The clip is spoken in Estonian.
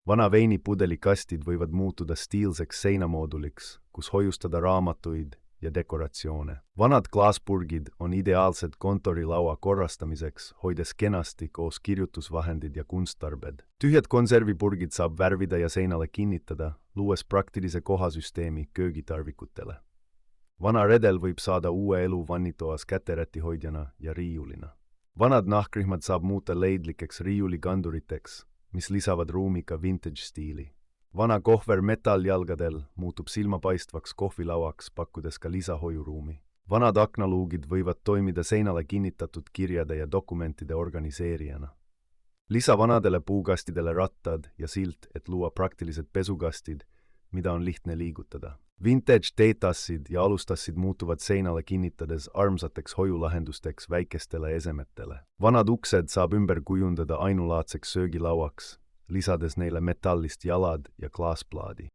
Vana veinipudelikastid võivad muutuda stiilseks seinamooduliks, kus hoiustada raamatuid ja dekoratsioone. Vanad klaaspurgid on ideaalsed kontorilaua korrastamiseks, hoides kenasti koos kirjutusvahendid ja kunsttarbed. Tühjad konservipurgid saab värvida ja seinale kinnitada, luues praktilise kohasüsteemi köögitarvikutele. Vana redel võib saada uue elu vannitoas käterätihoidjana ja riiulina. Vanad nahkrihmad saab muuta leidlikeks riiulikanduriteks, mis lisavad ruumi ka vintage-stiili. Vana kohver metalljalgadel muutub silmapaistvaks kohvilauaks, pakkudes ka lisahoiuruumi. Vanad aknaluugid võivad toimida seinale kinnitatud kirjade ja dokumentide organiseerijana. Lisa vanadele puukastidele rattad ja silt, et luua praktilised pesukastid, mida on lihtne liigutada. Vintage teetassid ja alustassid muutuvad seinale kinnitades armsateks hoiulahendusteks väikestele esemetele. Vanad uksed saab ümber kujundada ainulaadseks söögilauaks, lisades neile metallist jalad ja klaasplaadi.